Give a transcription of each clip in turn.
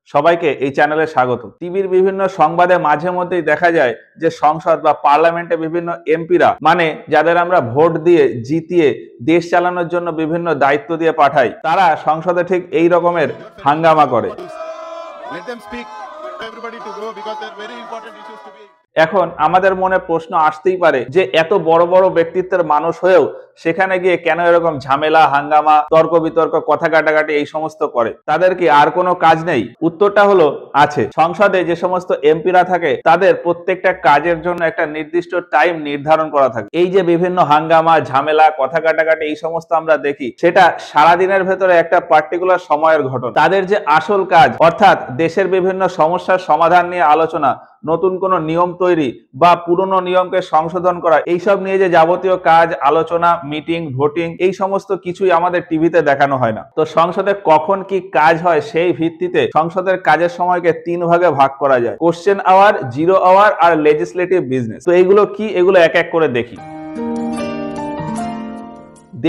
সবাইকে এই চ্যানেলে স্বাগত। টিভির বিভিন্ন সংবাদে মাঝে মধ্যেই দেখা যায় যে সংসদ বা পার্লামেন্টে বিভিন্ন এমপিরা মানে যাদের আমরা ভোট দিয়ে জিতিয়ে দেশ চালানোর জন্য বিভিন্ন দায়িত্ব দিয়ে পাঠাই, তারা সংসদে ঠিক এই রকমের হাঙ্গামা করে। এখন আমাদের মনে প্রশ্ন আসতেই পারে যে এত বড় বড় ব্যক্তিত্বের মানুষ হয়েও সেখানে গিয়ে কেন এরকম ঝামেলা, হাঙ্গামা, তর্ক বিতর্ক, কথা কাটাকাটি এই সমস্ত করে? তাদের কি আর কোনো কাজ নেই? উত্তরটা হলো আছে। সংসদে যে সমস্ত এমপিরা থাকে তাদের প্রত্যেকটা কাজের জন্য একটা নির্দিষ্ট টাইম নির্ধারণ করা থাকে। এই যে বিভিন্ন হাঙ্গামা, ঝামেলা, কথা কাটাকাটি এই সমস্ত আমরা দেখি, সেটা সারাদিনের ভেতরে একটা পার্টিকুলার সময়ের ঘটনা। তাদের যে আসল কাজ অর্থাৎ দেশের বিভিন্ন সমস্যার সমাধান নিয়ে আলোচনা, নতুন কোনো নিয়ম তৈরি বা পুরনো নিয়মকে সংশোধন করা, এইসব নিয়ে যে যাবতীয় কাজ, আলোচনা, মিটিং, ভোটিং, এই সমস্ত কিছুই আমাদের টিভিতে দেখানো হয় না। তো সংসদে কখন কি কাজ হয় সেই ভিত্তিতে সংসদের কাজের সময়কে 3 ভাগে ভাগ করা যায়: কোশ্চেন আওয়ার, জিরো আওয়ার আর লেজিসলেটিভ বিজনেস। তো এইগুলো কি, এগুলো এক এক করে দেখি।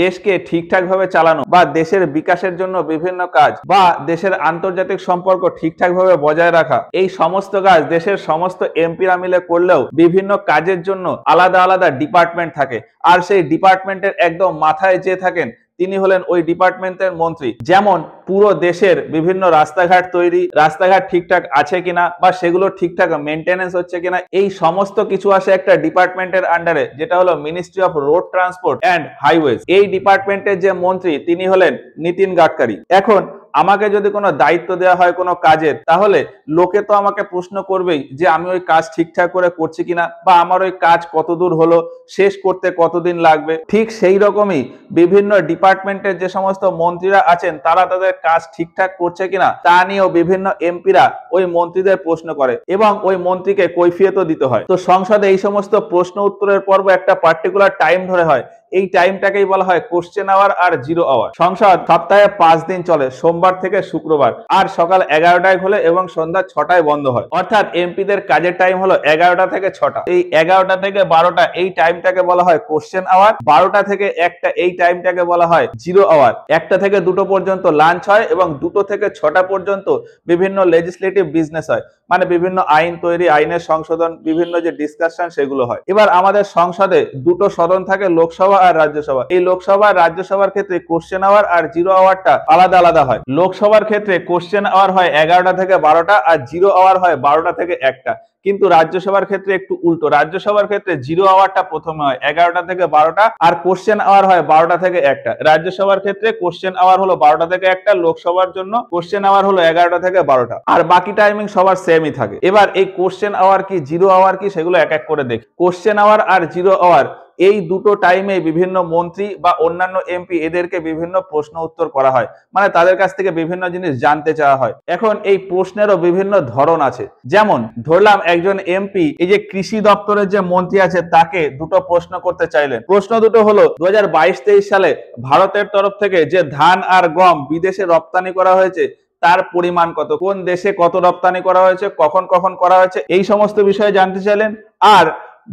দেশকে ঠিকঠাকভাবে চালানো বা দেশের বিকাশের জন্য বিভিন্ন কাজ বা দেশের আন্তর্জাতিক সম্পর্ক ঠিকঠাকভাবে বজায় রাখা, এই সমস্ত কাজ দেশের সমস্ত এমপিরা মিলে করলেও বিভিন্ন কাজের জন্য আলাদা আলাদা ডিপার্টমেন্ট থাকে। আর সেই ডিপার্টমেন্টের একদম মাথায় যে থাকেন তিনি হলেন ওই ডিপার্টমেন্টের মন্ত্রী। যেমন পুরো দেশের বিভিন্ন রাস্তাঘাট তৈরি, রাস্তাঘাট ঠিকঠাক আছে কিনা বা সেগুলো ঠিকঠাক মেনটেনেন্স হচ্ছে কিনা, এই সমস্ত কিছু আসে একটা ডিপার্টমেন্টের আন্ডারে, যেটা হলো ministry of road transport and highways. এই ডিপার্টমেন্টের যে মন্ত্রী তিনি হলেন নীতিন গাডকারি। এখন আমাকে যদি কোনো দায়িত্ব দেওয়া হয় কোনো কাজের, তাহলে লোকে তো আমাকে প্রশ্ন করবেই যে আমি ওই কাজ ঠিকঠাক করে করছি কিনা বা আমার ওই কাজ কতদূর হলো, শেষ করতে কতদিন লাগবে। ঠিক সেই রকমই বিভিন্ন ডিপার্টমেন্টের যে সমস্ত মন্ত্রীরা আছেন তারা তাদের কাজ ঠিকঠাক করছে কিনা তা নিয়েও বিভিন্ন এমপিরা ওই মন্ত্রীদের প্রশ্ন করে এবং ওই মন্ত্রীকে কৈফিয়তও দিতে হয়। তো সংসদে এই সমস্ত প্রশ্ন উত্তরের পর্ব একটা পার্টিকুলার টাইম ধরে হয়। এই টাইমটাকেই বলা হয় কোশ্চেন আওয়ার আর জিরো আওয়ার। সংসদ সপ্তাহে 5 দিন চলে, সোমবার থেকে শুক্রবার, আর সকাল 11টায় খোলে এবং সন্ধ্যা 6টায় বন্ধ হয়। অর্থাৎ এমপিদের কাজের টাইম হলো 11টা থেকে 6টা। এই 11টা থেকে 12টা এই টাইমটাকে বলা হয় কোশ্চেন আওয়ার। 12টা থেকে 1টা এই টাইমটাকে বলা হয় জিরো আওয়ার। 1টা থেকে 2টো পর্যন্ত লাঞ্চ হয় এবং 2টো থেকে 6টা পর্যন্ত বিভিন্ন লেজিসলেটিভ বিজনেস হয়, মানে বিভিন্ন আইন তৈরি, আইনের সংশোধন, বিভিন্ন যে ডিসকাশন সেগুলো হয়। এবার আমাদের সংসদে দুটো সদন থাকে, লোকসভা আর রাজ্যসভা। এই লোকসভা আর রাজ্যসভার ক্ষেত্রে কোশ্চেন আওয়ার আর জিরো আওয়ারটা আলাদা আলাদা হয়। লোকসভার ক্ষেত্রে কোশ্চেন আওয়ার হয় 11টা থেকে 12টা আর জিরো আওয়ার হয় 12টা থেকে 1টা। কিন্তু রাজ্যসভার ক্ষেত্রে একটু উল্টো। রাজ্যসভার ক্ষেত্রে জিরো আওয়ারটা প্রথমে হয় 11টা থেকে 12টা আর কোশ্চেন আওয়ার হয় 12টা থেকে 1টা। রাজ্যসভার ক্ষেত্রে কোশ্চেন আওয়ার হলো 12টা থেকে 1টা, লোকসভার জন্য কোশ্চেন আওয়ার হলো 11টা থেকে 12টা, আর বাকি টাইমিং সবার সেমই থাকে। এবার এই কোশ্চেন আওয়ার কি, জিরো আওয়ার কি, সেগুলো এক এক করে দেখি। কোশ্চেন আওয়ার আর জিরো আওয়ার এই দুটো টাইমে বিভিন্ন মন্ত্রী বা অন্যান্য এমপি এদেরকে বিভিন্ন প্রশ্ন উত্তর করা হয়, মানে তাদের কাছ থেকে বিভিন্ন জিনিস জানতে চাওয়া হয়। এখন এই প্রশ্নেরও বিভিন্ন ধরন আছে। যেমন ধরলাম একজন এমপি এই যে কৃষি দপ্তরের যে মন্ত্রী আছে তাকে দুটো প্রশ্ন করতে চাইলেন। প্রশ্ন দুটো হলো 2022-23 সালে ভারতের তরফ থেকে যে ধান আর গম বিদেশে রপ্তানি করা হয়েছে তার পরিমাণ কত, কোন দেশে কত রপ্তানি করা হয়েছে, কখন কখন করা হয়েছে, এই সমস্ত বিষয়ে জানতে চাইলেন। আর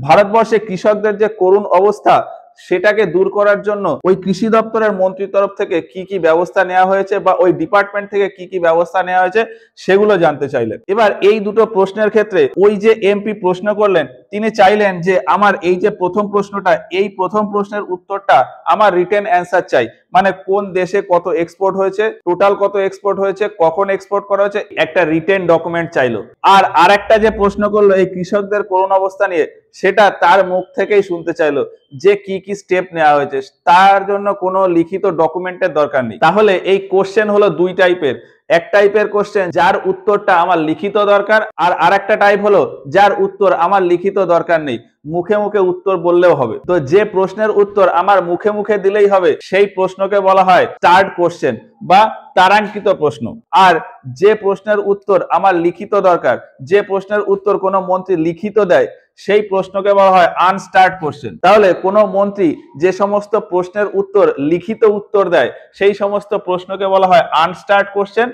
ভারতবর্ষে কৃষকদের যে করুণ অবস্থা সেটাকে দূর করার জন্য ওই কৃষি দপ্তরের মন্ত্রীর তরফ থেকে কি কি ব্যবস্থা নেওয়া হয়েছে বা ওই ডিপার্টমেন্ট থেকে কি কি ব্যবস্থা নেওয়া হয়েছে সেগুলো জানতে চাইলেন। এবার এই দুটো প্রশ্নের ক্ষেত্রে ওই যে এমপি প্রশ্ন করলেন তিনি চাইলেন যে আমার এই যে প্রথম প্রশ্নটা, এই প্রথম প্রশ্নের উত্তরটা আমার রিটেন অ্যান্সার চাই, মানে কোন দেশে কত এক্সপোর্ট হয়েছে, টোটাল কত এক্সপোর্ট হয়েছে, কখন এক্সপোর্ট করা হয়েছে, একটা রিটেন ডকুমেন্ট চাইলো। আর আরেকটা যে প্রশ্ন করলো এই কৃষকদের করুণ অবস্থা নিয়ে, সেটা তার মুখ থেকেই শুনতে চাইলো যে কি কি স্টেপ নেওয়া হয়েছে, তার জন্য কোনো লিখিত ডকুমেন্টের দরকার নেই। তাহলে এই কোশ্চেন হলো দুই টাইপের। এক টাইপের কোশ্চেন যার উত্তরটা আমার লিখিত দরকার, আর আরেকটা টাইপ হলো যার উত্তর আমার লিখিত দরকার নেই, মুখে মুখে উত্তর বললেও হবে। তো যে প্রশ্নের উত্তর আমার মুখে মুখে দিলেই হবে সেই প্রশ্নকে বলা হয় স্টার্ট কোশ্চেন বা তারাঙ্কিত প্রশ্ন। আর যে প্রশ্নের উত্তর আমার লিখিত দরকার, যে প্রশ্নের উত্তর কোনো মন্ত্রী লিখিত দেয়, সেই প্রশ্নকে বলা হয় আনস্টার্ট কোশ্চেন। তাহলে কোনো মন্ত্রী যে সমস্ত প্রশ্নের উত্তর লিখিত উত্তর দেয় সেই সমস্ত প্রশ্নকে বলা হয় আনস্টার্ট কোশ্চেন,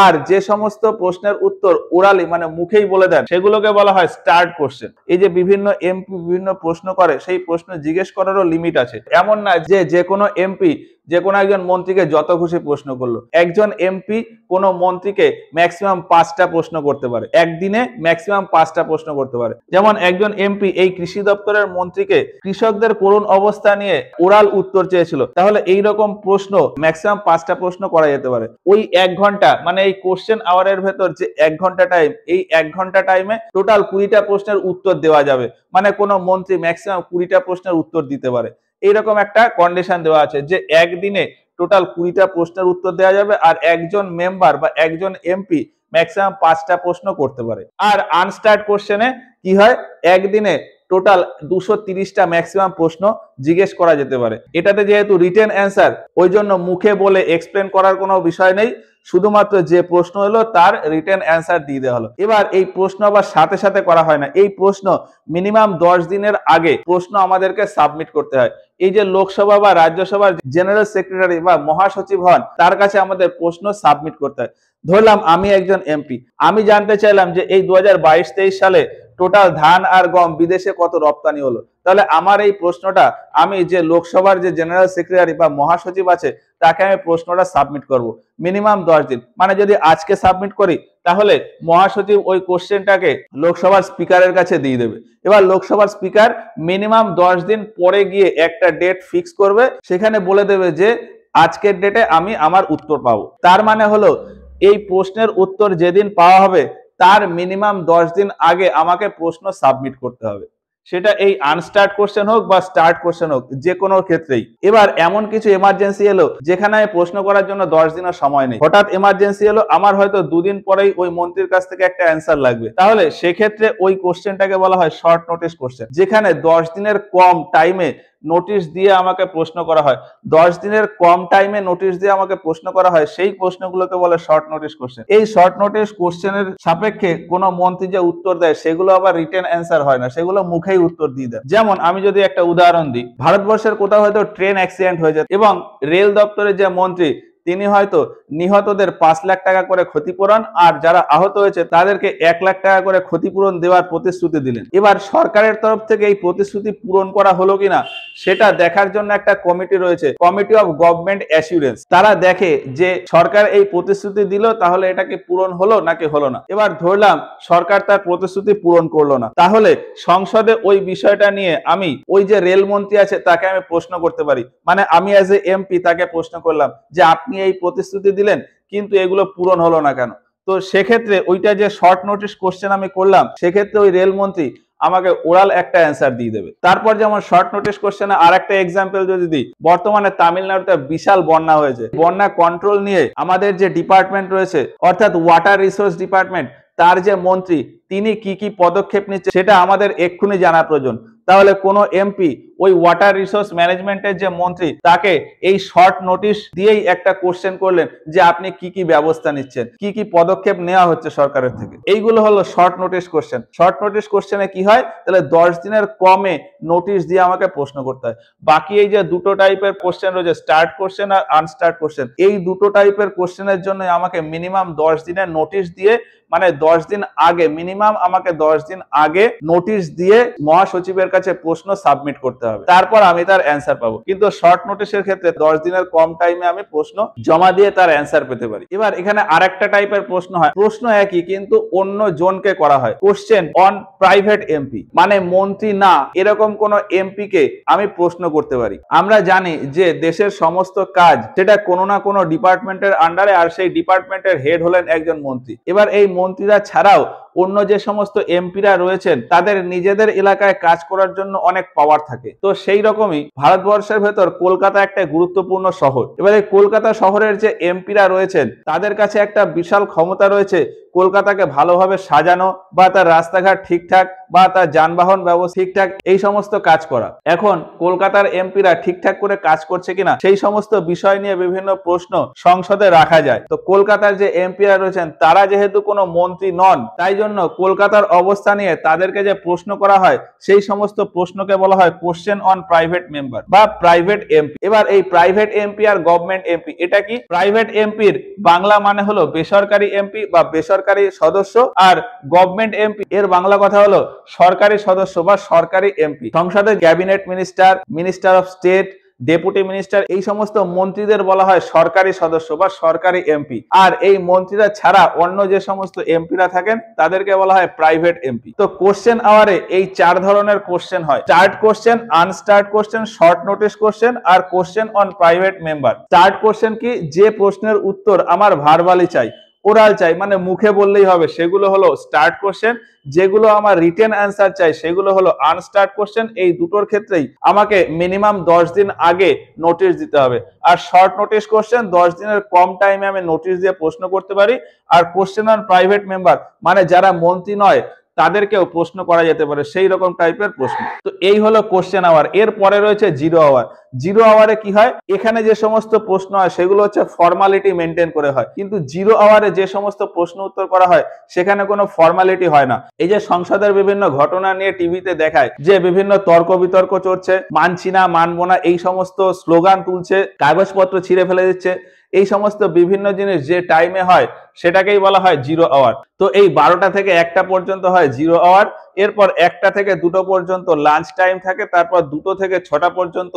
আর যে সমস্ত প্রশ্নের উত্তর ওরালি মানে মুখেই বলে দেন সেগুলোকে বলা হয় স্টার্ট কোশ্চেন। এই যে বিভিন্ন এমপি বিভিন্ন প্রশ্ন করে, সেই প্রশ্ন জিজ্ঞেস করারও লিমিট আছে। এমন না যে যে কোনো এমপি যে কোনো একজন মন্ত্রীকে যত খুশি প্রশ্ন করলো। একজন এমপি কোনো মন্ত্রীকে ম্যাক্সিমাম 5টা প্রশ্ন করতে পারে, একদিনে ম্যাক্সিমাম 5টা প্রশ্ন করতে পারে। যেমন একজন এমপি এই কৃষি দপ্তরের মন্ত্রীকে কৃষকদের করুণ অবস্থা নিয়ে ওরাল উত্তর চেয়েছিল, তাহলে এইরকম প্রশ্ন ম্যাক্সিমাম 5টা প্রশ্ন করা যেতে পারে। ওই 1 ঘন্টা মানে এই কোশ্চেন আওয়ারের ভেতর যে 1 ঘন্টা টাইম, এই 1 ঘন্টা টাইমে টোটাল 20টা প্রশ্নের উত্তর দেওয়া যাবে। মানে কোনো মন্ত্রী ম্যাক্সিমাম 20টা প্রশ্নের উত্তর দিতে পারে। এইরকম একটা কন্ডিশন দেওয়া আছে যে একদিনে টোটাল 20টা প্রশ্নের উত্তর দেওয়া যাবে, আর একজন মেম্বার বা একজন এমপি ম্যাক্সিমাম 5টা প্রশ্ন করতে পারে। আর আনস্টার্ড কোশ্চেনে কি হয়, একদিনে টোটাল 230টা ম্যাক্সিমাম প্রশ্ন জিজ্ঞেস করা যেতে পারে। এটাতে যেহেতু রিটেন অ্যান্সার, ওই জন্য মুখে বলে এক্সপ্লেন করার কোনো বিষয় নেই, শুধুমাত্র যে প্রশ্ন হলো তার রিটেন অ্যান্সার দিয়ে দেওয়া হলো। এবার এই প্রশ্ন আবার সাথে সাথে করা হয় না, এই প্রশ্ন মিনিমাম 10 দিনের আগে প্রশ্ন আমাদেরকে সাবমিট করতে হয়। এই যে লোকসভা বা রাজ্যসভার জেনারেল সেক্রেটারি বা মহাসচিব হন, তার কাছে আমাদের প্রশ্ন সাবমিট করতে হয়। ধরলাম আমি একজন এমপি, আমি জানতে চাইলাম যে এই 2022-23 সালে টোটাল ধান আর গম বিদেশে কত রপ্তানি হলো। তাহলে আমার এই প্রশ্নটা আমি যে লোকসভার যে জেনারেল সেক্রেটারি বা মহাসচিব আছে তাকে আমি প্রশ্নটা সাবমিট করব মিনিমাম 10 দিন। মানে যদি আজকে সাবমিট করি তাহলে মহাসচিব ওই কোশ্চেনটাকে লোকসভার স্পিকারের কাছে দিয়ে দেবে। এবার লোকসভার স্পিকার মিনিমাম 10 দিন পরে গিয়ে একটা ডেট ফিক্স করবে, সেখানে বলে দেবে যে আজকের ডেটে আমি আমার উত্তর পাবো। তার মানে হলো এই প্রশ্নের উত্তর যেদিন পাওয়া হবে তার মিনিমাম 10 দিন আগে আমাকে প্রশ্ন সাবমিট করতে হবে, সেটা এই আনস্টার্ট কোশ্চেন হোক বা স্টার্ট কোশ্চেন হোক, যে কোনো ক্ষেত্রেই। এবার এমন কিছু এমার্জেন্সি এলো যেখানে আমি প্রশ্ন করার জন্য 10 দিনের সময় নেই, হঠাৎ এমার্জেন্সি এলো, আমার হয়তো 2 দিন পরেই ওই মন্ত্রীর কাছ থেকে একটা অ্যান্সার লাগবে, তাহলে সেক্ষেত্রে ওই কোশ্চেনটাকে বলা হয় শর্ট নোটিস কোশ্চেন, যেখানে 10 দিনের কম টাইমে নোটিশ দিয়ে আমাকে প্রশ্ন করা হয়। 10 দিনের কম টাইমে নোটিশ দিয়ে আমাকে প্রশ্ন করা হয়, সেই প্রশ্নগুলোকে বলে শর্ট নোটিশ কোশ্চেন। এই শর্ট নোটিশ কোশ্চেনের সাপেক্ষে কোনো মন্ত্রী যে উত্তর দেয় সেগুলো আবার রিটেন অ্যান্সার হয় না, সেগুলো মুখেই উত্তর দিয়ে দেয়। যেমন আমি যদি একটা উদাহরণ দিই, ভারতবর্ষের কোথাও হয়তো ট্রেন অ্যাক্সিডেন্ট হয়ে যায় এবং রেল দপ্তরের যে মন্ত্রী তিনি হয়তো নিহতদের 5 লাখ টাকা করে ক্ষতিপূরণ আর যারা আহত হয়েছে তাদেরকে 1 লাখ টাকা করে ক্ষতিপূরণ দেওয়ার প্রতিশ্রুতি দিলেন। এবার সরকারের তরফ থেকে এই প্রতিশ্রুতি পূরণ করা হলো কিনা সেটা দেখার জন্য একটা কমিটি রয়েছে, কমিটি অফ গভর্নমেন্ট অ্যাসিউরেন্স। তারা দেখে যে সরকার এই প্রতিশ্রুতি দিল, তাহলে এটা কি পূরণ হলো নাকি হলো না। এবার ধরলাম সরকার তার প্রতিশ্রুতি পূরণ করলো না, তাহলে সংসদে ওই বিষয়টা নিয়ে আমি ওই যে রেলমন্ত্রী আছে তাকে আমি প্রশ্ন করতে পারি। মানে আমি অ্যাজ এ এমপি তাকে প্রশ্ন করলাম যে আপনি এই প্রতিশ্রুতি দিলেন কিন্তু এগুলো পূরণ হলো না কেন। তো সেক্ষেত্রে ওইটা যে শর্ট নোটিশ কোশ্চেন আমি করলাম, সেক্ষেত্রে ওই রেলমন্ত্রী আমাকে ওরাল একটা অ্যান্সার দিয়ে দেবে। তারপর যেমন শর্ট নোটিশ কোশ্চেনে আর একটা এক্সাম্পল যদি দিই, বর্তমানে তামিলনাড়ুতে বিশাল বন্যা হয়েছে, বন্যা কন্ট্রোল নিয়ে আমাদের যে ডিপার্টমেন্ট রয়েছে অর্থাৎ ওয়াটার রিসোর্স ডিপার্টমেন্ট, তার যে মন্ত্রী তিনি কি কি পদক্ষেপ নিচ্ছে সেটা আমাদের এক্ষুনি জানা প্রয়োজন। তাহলে কোনো এমপি ওই ওয়াটার রিসোর্স ম্যানেজমেন্টের যে মন্ত্রী তাকে এই শর্ট নোটিশ দিয়েই একটা কোশ্চেন করলেন যে আপনি কি কি ব্যবস্থা নিচ্ছেন, কি কি পদক্ষেপ নেওয়া হচ্ছে সরকারের থেকে। এইগুলো হলো short notice question. Short notice কোশ্চেনে কি হয়, তাহলে 10 দিনের কমে নোটিশ দিয়ে আমাকে প্রশ্ন করতে হয়। বাকি এই যে দুটো টাইপের কোশ্চেন রয়েছে, স্টার্ট কোশ্চেন আর আনস্টার্ট কোশ্চেন, এই দুটো টাইপের কোশ্চেনের জন্য আমাকে মিনিমাম 10 দিনের নোটিশ দিয়ে, মানে 10 দিন আগে, মিনিমাম আমাকে 10 দিন আগে নোটিশ দিয়ে মহাসচিবের কাছে প্রশ্ন সাবমিট করতে হবে, তারপর আমি তার অ্যান্সার পাবো। কিন্তু শর্ট নোটিশের ক্ষেত্রে 10 দিনের কম টাইমে আমি প্রশ্ন জমা দিয়ে তার অ্যান্সার পেতে পারি। এবার এখানে আরেকটা টাইপের প্রশ্ন হয়, প্রশ্ন একই কিন্তু অন্য জনকে করা হয়, কোশ্চেন অন প্রাইভেট এমপি, মানে মন্ত্রী না এরকম কোন এমপি কে আমি প্রশ্ন করতে পারি। আমরা জানি যে দেশের সমস্ত কাজ সেটা কোনো না কোনো ডিপার্টমেন্টের আন্ডারে, আর সেই ডিপার্টমেন্টের হেড হলেন একজন মন্ত্রী। এবার এই মন্ত্রীরা ছাড়াও অন্য যে সমস্ত এমপিরা রয়েছেন তাদের নিজেদের এলাকায় কাজ করার জন্য অনেক পাওয়ার থাকে। তো সেই রকমই ভারতবর্ষের ভেতর কলকাতা একটা গুরুত্বপূর্ণ শহর। এবারে কলকাতা শহরের যে এমপিরা রয়েছেন তাদের কাছে একটা বিশাল ক্ষমতা রয়েছে কলকাতাকে ভালোভাবে সাজানো বা তার রাস্তাঘাট ঠিকঠাক বা তার যানবাহন ব্যবস্থা ঠিকঠাক, এই সমস্ত কাজ করা। এখন কলকাতার এমপিরা ঠিকঠাক করে কাজ করছে কিনা সেই সমস্ত বিষয় নিয়ে বিভিন্ন প্রশ্ন সংসদে রাখা যায়। তো কলকাতার যে এমপিরা রয়েছেন তারা যেহেতু কোনো মন্ত্রী নন, তাই জন্য কলকাতার অবস্থা নিয়ে তাদেরকে যে প্রশ্ন করা হয় সেই সমস্ত প্রশ্নকে বলা হয় কোশ্চেন অন প্রাইভেট মেম্বার বা প্রাইভেট এমপি। এবার এই প্রাইভেট এমপি আর গভর্নমেন্ট এমপি, এটা কি? প্রাইভেট এমপির বাংলা মানে হলো বেসরকারি এমপি বা বেসরকারি সদস্য, আর গভর্নমেন্ট এমপি এর বাংলা কথা হলো সরকারি সদস্য বা সরকারি এমপি। সংসদে cabinet minister, minister of state, deputy minister, এই সমস্ত মন্ত্রীদের বলা হয় সরকারি সদস্য বা সরকারি এমপি। আর এই মন্ত্রীরা ছাড়া অন্য যে সমস্ত এমপিরা থাকেন তাদেরকে বলা হয় প্রাইভেট এমপি। তো কোশ্চেন আওয়ারে এই 4 ধরনের কোশ্চেন হয়: starred question, unstarred question, short notice question আর question on private member. Starred question কি? যে প্রশ্নের উত্তর আমার ভার্বালি চাই, ওরাল চাই, মানে মুখে বললেই হবে, সেগুলো হলো স্টার্ট কোশ্চেন। যেগুলো আমার রিটেন অ্যান্সার চাই সেগুলো হলো আনস্টার্ট কোশ্চেন। এই দুটোর ক্ষেত্রেই আমাকে মিনিমাম 10 দিন আগে নোটিশ দিতে হবে। আর শর্ট নোটিস কোশ্চেন, 10 দিনের কম টাইমে আমি নোটিশ দিয়ে প্রশ্ন করতে পারি। আর কোশ্চেন অন প্রাইভেট মেম্বার মানে যারা মন্ত্রী নয় তাদেরকেও প্রশ্ন করা যেতে পারে, সেই রকম টাইপের প্রশ্ন। তো এই হলো কোশ্চেন আওয়ার। এর পরে রয়েছে জিরো আওয়ার। জিরো আওয়ারে কি হয়? এখানে যে সমস্ত প্রশ্ন হয় সেগুলো হচ্ছে ফর্মালিটি মেনটেন করে হয়, কিন্তু জিরো আওয়ারে যে সমস্ত প্রশ্ন উত্তর করা হয় সেখানে কোনো ফর্মালিটি হয় না। এই যে সংসদের বিভিন্ন ঘটনা নিয়ে টিভিতে দেখায় যে বিভিন্ন তর্ক বিতর্ক চলছে, মানছি না, মানবো না, এই সমস্ত স্লোগান তুলছে, কাগজপত্র ছিঁড়ে ফেলে দিচ্ছে, এই সমস্ত বিভিন্ন জিনিস যে টাইমে হয় সেটাকেই বলা হয় জিরো আওয়ার। তো এই 12টা থেকে 1টা পর্যন্ত হয় জিরো আওয়ার। এরপর 1টা থেকে 2টো পর্যন্ত লাঞ্চ টাইম থাকে। তারপর 2টো থেকে 6টা পর্যন্ত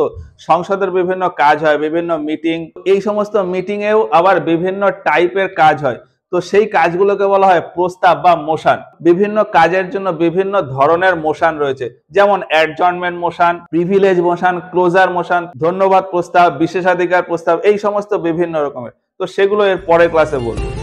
সংসদের বিভিন্ন কাজ হয়, বিভিন্ন মিটিং। এই সমস্ত মিটিং এও আবার বিভিন্ন টাইপের কাজ হয়। তো সেই কাজগুলোকে বলা হয় প্রস্তাব বা মোশন। বিভিন্ন কাজের জন্য বিভিন্ন ধরনের মোশন রয়েছে, যেমন adjournment motion, privilege motion, closure motion, ধন্যবাদ প্রস্তাব, বিশেষাধিকার প্রস্তাব, এই সমস্ত বিভিন্ন রকমের। তো সেগুলো এর পরের ক্লাসে বলবো।